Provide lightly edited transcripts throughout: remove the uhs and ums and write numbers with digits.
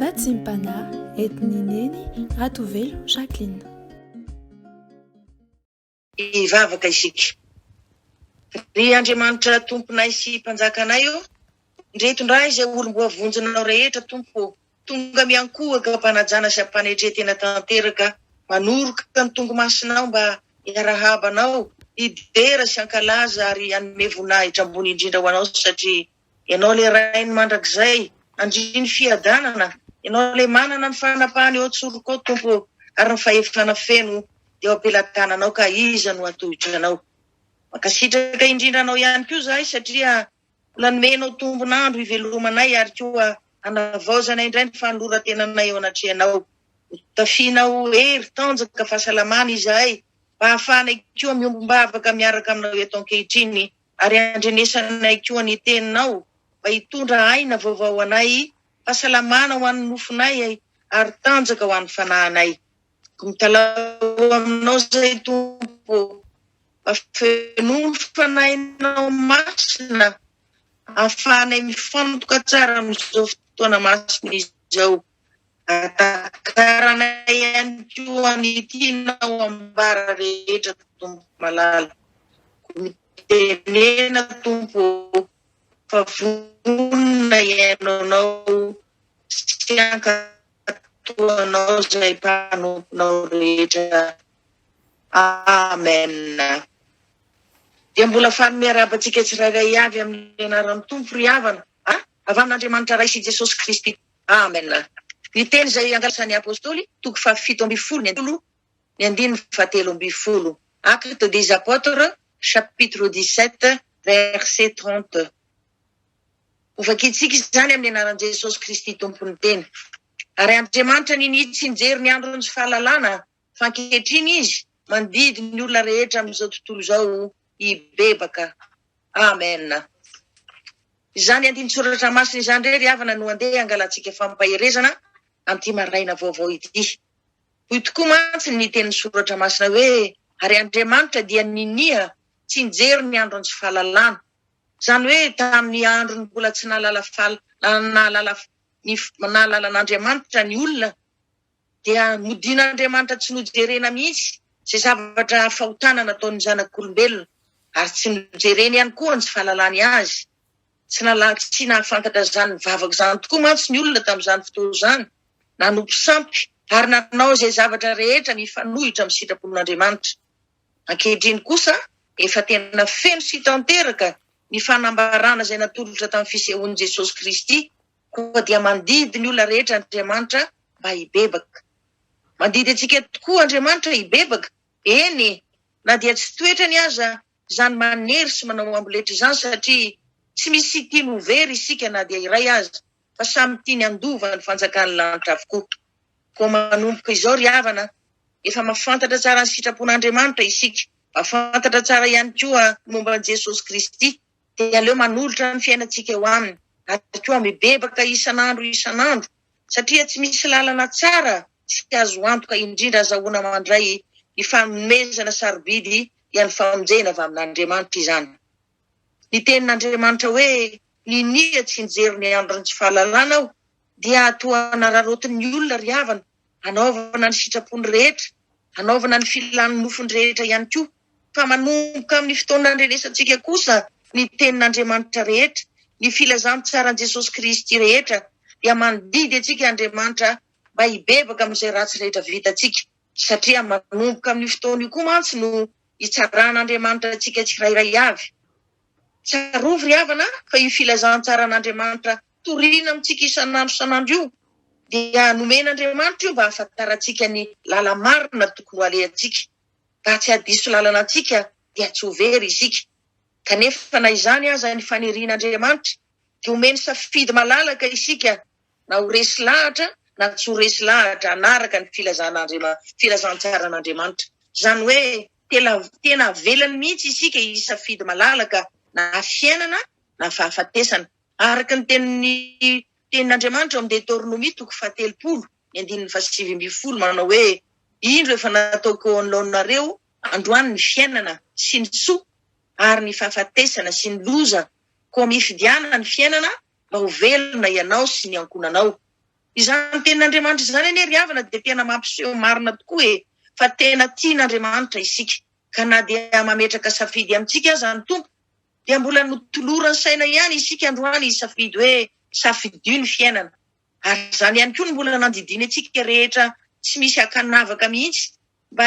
Vatsimpana etnineny Ratovelo Jacqueline. Ivavaka isika. Ry Andriamanitra tomponay sy mpanjakanay io, ndretondray izay olom-boa vonjinao rehetra tompo, tonga miankohaka mpanajana sy ampanetretena tanteraka, manoroka ny tongomasinao mba hiarahabanao, idera sy ankalaza ary anome voninahitra ambony indrindra ho anao satria ianao le rainy mandrakizay, andriny fiadanana, ianao le manana ny fanapahany eo antsoroko ao tompo, ary ny fahefana feno dia eo ampelantananao ka iza no atohitranao. Makasitraka indrindra anao ihany koa zahay satria mbola nomenao tombonandro ivelomanay ary koa anavaozanay indray ny fanoloran-tenanay eo anatrehanao. Tafianao hery tanjaka fahasalamana izahay, mba hahafahanay koa miombom-bavaka miaraka aminao eto ankehitriny ary andrenesanay koa ny teninao mba hitondra aina vaovao anay, fahasalamana ho an'ny nofonay ary tanjaka ho an'ny fanahinay. Mitalao aminao zay tompo, afenofanainao masina, ahafahanay mifantoka tsara amin'izao fotoana masina izao. Atakaranay ihany koa ny tianao ambara rehetra tompo malala. Mitenena tompo, fa vonona ianao sy ankatoanao zay mpanomponao rehetra. Amen. Dia mbola fanome arabantsika tsirairay avy amin'ny anaran'ny tompo ry havana. Avy amin'Andriamanitra ray sy Jesosy Kristy. Amen. Ny teny izay angalasan'ny apôstôly, toko 7:10, ny 7:10. Actes des Apôtres, chapitre 17, verset 30. Ovakitsika izany amin'ny anaran'i Jesosy Kristy tompony teny. Ary Andriamanitra ninitsy nijery ny androny sy fahalalana, fa ankehitriny izy mandidy ny olona rehetra amin'izao tontolo izao hibebaka. Amen. Izany andiny soratra masina izany indray ry havana no andeha angalantsika fampaherezana amin'ity maraina vaovao ity. Hoy tokoa mantsy ny tenin'ny soratra masina hoe, ary Andriamanitra dia ninia tsy nijery ny androny sy fahalalana. Izany hoe tamin'ny androny mbola tsy nahalalan'Andriamanitra ny olona, dia modin'Andriamanitra tsy nojerena mihitsy izay zavatra fahotana nataon'ny zanak'olombelona, ary tsy nojereny ihany koa ny tsy fahalalany azy. Tsy nahafantatra izany mivavaka izany tokoa mantsy ny olona tamin'izany fotoana izany, nanompo sampy ary nanao izay zavatra rehetra mifanohitra amin'ny sitrapon'Andriamanitra. Ankehitriny kosa efa tena feno sy tanteraka ny fanambarana izay natolotra tamin'ny fisehoan'i Jesosy Kristy, koa dia mandidy ny olona rehetra Andriamanitra mba hibebaka. Mandidy antsika tokoa Andriamanitra hibebaka. Eny, na dia tsy toetrany aza izany manery sy manao amboletra izany satria tsy misy tiany ho very isika na dia iray aza, fa samy tiany andova ny fanjakan'ny lanitra avokoa. Koa manomboka izao ry havana, efa mahafantatra tsara ny sitrapon'Andriamanitra isika, mahafantatra tsara ihany koa momba an'i Jesosy Kristy, dia aleo manolotra ny fiainantsika eo aminy, ary koa mibebaka isan'andro, satria tsy misy lalana tsara tsy azo antoka indrindra azahoana mandray ny fanomezana sarobidy dia ny famonjena avy amin'Andriamanitra izany. Ny tenin'Andriamanitra hoe, ninia tsy nijery ny androny sy fahalalana aho, dia toa nararotin'ny olona ry havana, hanaovana ny sitrapony rehetra, hanaovana ny filan'ny nofony rehetra ihany koa, fa manomboka amin'ny fotoana andrenesantsika kosa ny tenin'Andriamanitra rehetra, ny filazany tsaran'i Jesosy Kristy rehetra, dia mandidy antsika Andriamanitra mba hibebaka amin'izay ratsy rehetra vitantsika, satria manomboka amin'ny fotoana io koa mantsy no hitsaran'Andriamanitra antsika tsirairay avy. Tsarovy ry havana fa io filazantsara'Andriamanitra toriana amintsika isan'andro io, dia nomen'Andriamanitra io mba hahafantarantsika ny lala marina tokony ho alehantsika, mba tsy hadiso lalana antsika dia tsy ho very isika. Kanefa na izany aza ny fanirian'Andriamanitra, dia omeny safidy malalaka isika, na ho resy lahatra na tsy ho resy lahatra anaraka ny filazantsara'Andriamanitra. Izany hoe tena velany mihitsy isika isafidy malalaka na fiainana na fahafatesana. Araka ny tenin'Andriamanitra amin'ny Deutéronomie toko 7:7 manao hoe, indro efa nataoko anoloanareo androany ny fiainana sy ny soa ary ny fahafatesana sy ny loza, koa mifidianana ny fiainana mba ho velona ianao sy ny ankonanao. izany tenin'Andriamanitra izany anie ry havana dia tena mampiseho marina tokoa fa tena tian'Andriamanitra isika ka na dia mametraka safidy amintsika aza ny tompo dia mbola notolorany saina ihany isika androany safidy hoe safidio ny fiainana ary izany ihany koa no mbola nandidiny antsika rehetra tsy misy akanavaka mihitsy mba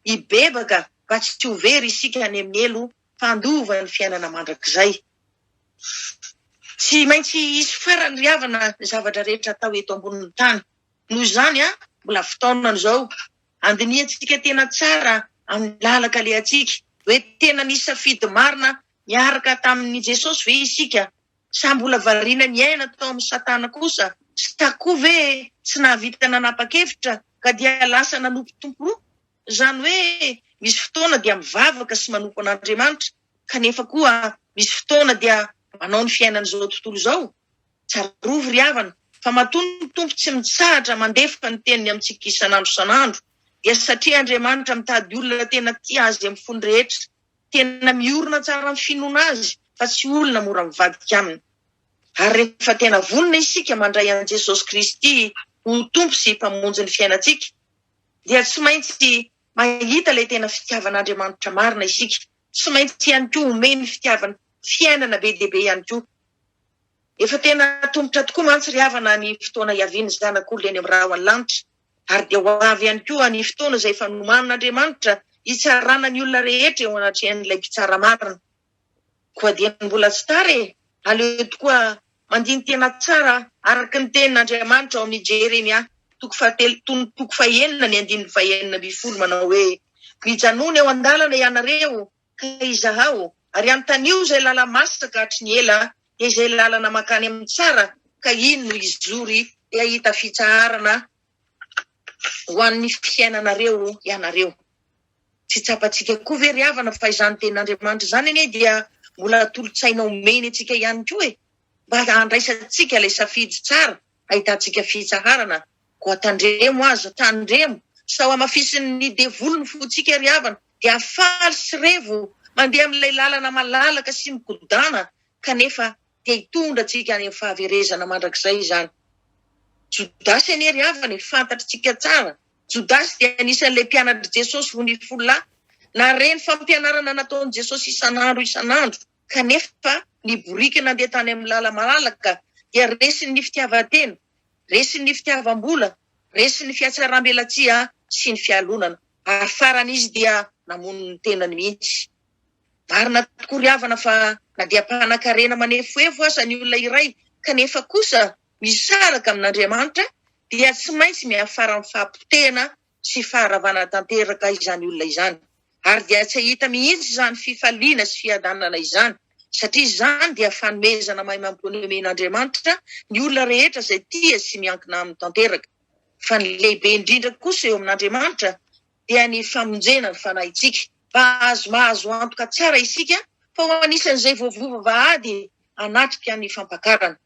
hibebaka mba tsy ho very isika any amin'ny elo fandova ny fiainana mandrakizay. Tsy maintsy isy farany ry havana ny zavatra rehetra atao eto ambonin'ny tany. Noho izany mbola fotoanany izao andiniantsika tena tsara amin'ny lalaka alehantsika hoe tena nisy safidy marina miaraka tamin'ny Jesosy ve isika sa mbola variana miaina tao amin'ny Satana kosa sa koa ve tsy nahavita nanapa-kevitra ka dia lasa nanompo tompo roa? Izany hoe misy fotoana dia mivavaka sy manompo an'Andriamanitra kanefa koa misy fotoana dia manao ny fiainan'izao tontolo izao. Tsarovy ry havana fa matoa ny tompo tsy mitsahatra mandefa ny teniny amintsika isan'andro isan'andro dia satria Andriamanitra mitady olona tena tia azy amin'ny fony rehetra, tena miorina tsara amin'ny finoana azy fa tsy olona mora mivadika aminy. Ary rehefa tena vonona isika mandray an' Jesosy Kristy ho tompo sy mpamonjy ny fiainantsika dia tsy maintsy mahita ilay tena fitiavan'Andriamanitra marina isika, tsy maintsy ihany koa omeny fitiavana fiainana be dia be ihany koa. Efa tena tombotra tokoa mantsy ry havana ny fotoana hiaviany zanak'olona eny amin'ny raha any lanitra ary dia ho avy ihany koa ny fotoana izay fanoman'Andriamanitra hitsarana ny olona rehetra eo anatrehan'ilay mpitsara marina. Koa dia mbola tsy tara aleo tokoa mandiny tena tsara araka ny tenin'Andriamanitra ao amin'ny Jeremia toko 9:9 manao hoe mijanona eo an-dalana ianareo ka izahao ary antanio izay lala masaka hatry ny ela dia izay lalana makany amin'ny tsara ka ino no izory dia hita fitsaharana ho an'ny fiainanareo ianareo. Tsy tsapantsika koa ve ry havana fa izany tenin'Andriamanitra izany anie dia mbola tolo-tsaina omeny antsika ihany koa mba handraisantsika ilay safidy tsara ahitantsika fitsaharana. Koa tandremo aza tandremo sao amafisin'ny devolony fotsika ry havana dia afaly sy revo mandeha amin'ilay lalana malalaka sy mikodana kanefa dia hitondra antsika any amin'ny fahaverezana mandrakizay izany. Jodasy anie ry havana fantatritsika tsara. Jodasy dia anisan'ilay mpianatra Jesosy roa ny folo lahy na reny fampianarana nataon'i Jesosy isan'andro kanefa ny boriky nandeha tany amin'ny lala malalaka dia resiny ny fitiavan-tena, resiny ny fitiavam-bola, resiny ny fiatsaram-belatsia sy ny fialonana ary faran'izy dia namono ny tenany mihitsy. Marina tokoa ry havana fa na dia mpanan-karena manefoefo aza ny olona iray kanefa kosa misaraka amin'Andriamanitra dia tsy maintsy miafara amin'ny fahampotena sy faharavana tanteraka izany olona izany. Ary dia tsy hita mihitsy izany fifaliana sy fiadanana izany satria izany dia fanomezana mahay mampihomen'Andriamanitra ny olona rehetra izay tia sy miankina amin'ny tanteraka. Fa ny lehibe indrindra kosa eo amin'Andriamanitra dia ny famonjena ny fanahitsika mba mahazo antoka tsara isika fa ho anisan'izay voavovavahady anatrika ny fampakarana.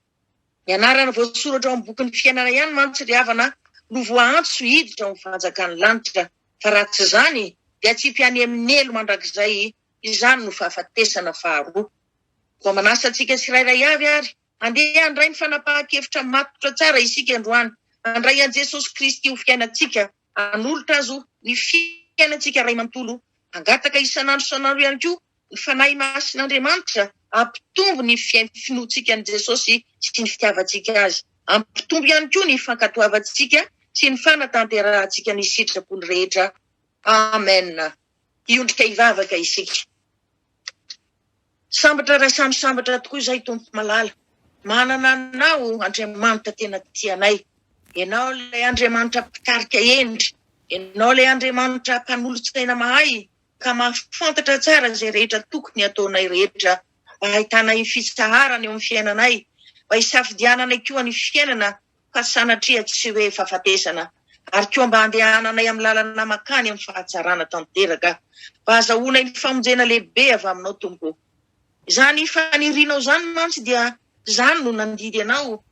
Ny anarana voasoratra ao amin'ny bokin'ny fiainana ihany mantsy ry havana no voantso hiditra ao amin'ny fanjakan'ny lanitra fa raha tsy izany dia tsy mpiany amin'ny elo mandrakizay izany no fahafatesana faharoa. Koa manasa antsika tsirairay avy ary andeha handray ny fanapahan-kevitra matotra tsara isika androany, handray an' Jesosy Kristy ho fiainantsika, hanolotra azo ny fiainantsika ray manontolo, hangataka isan'andro ihany koa ny fanahy masin'Andriamanitra ampitombo ny finoantsika an' Jesosy sy ny fitiavantsika azy, ampitombo ihany koa ny fankatoavantsika sy ny fanatanterantsika ny sitrapony rehetra. Amen. Hiondrika hivavaka isika. Sambatra ray samy sambatra tokoa izay tompo malala. Manana anao Andriamanitra tena tianay. Ianao ilay Andriamanitra mpitarika endry. Ianao ilay Andriamanitra mpanolotsaina mahay ka mahafantatra tsara izay rehetra tokony ataonay rehetra mba hahitanay fitsaharana eo amin'ny fiainanay, mba hisafidiananay koa ny fiainana fa sanatria tsy hoe fahafatesana ary koa mba handehananay amin'ny lalana makany amin'ny fahatsarana tanteraka mba azahoanay ny famonjena lehibe avy aminao tompo. Izany fanirianao izany mantsy dia izany no nandidy anao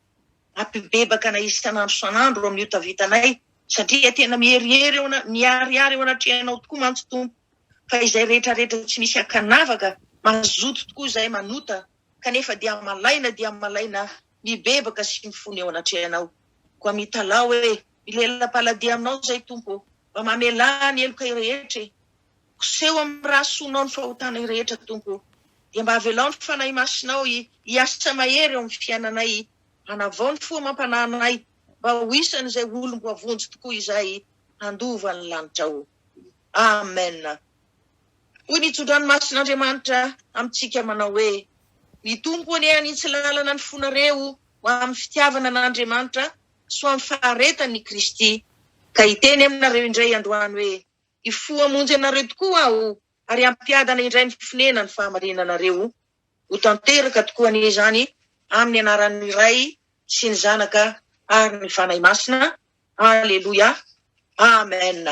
hampibebaka anay isan'andro amin'ny hotavitanay satria tena mieriary eo anatrehanao tokoa mantsy tompo fa izay rehetrarehetra tsy misy akanavaka mazoto tokoa izay manota kanefa dia malaina mibebaka sy mifony eo anatrehanao. koa mitalao hoe milela-paladia aminao zay tompo mba mamela ny eloka rehetra koseho amin'ny raha soanao ny fahotana rehetra tompo dia mba avelao ny fanahy masinao hiasa mahery eo amin'ny fiainanay hanavao ny foa mampananay mba ho isan'izay olom-boavonjy tokoa izay handova ny lanitrao. Amen. Hoy ny tso-dranomasin'Andriamanitra amintsika manao hoe ny tompo anie anitsy lalana ny fonareo ho amin'ny fitiavana an'Andriamanitra so amin'ny faharetany ny Kristy ka hiteny aminareo indray androany hoe ifo hamonjy anareo tokoa aho ary ampiadana indray ny fifonena ny fahamarinanareo ho tanteraka tokoa an'izany amin'ny anaran'ny Ray sy ny Zanaka ary ny Fanahy Masina. Aleluia. Amen.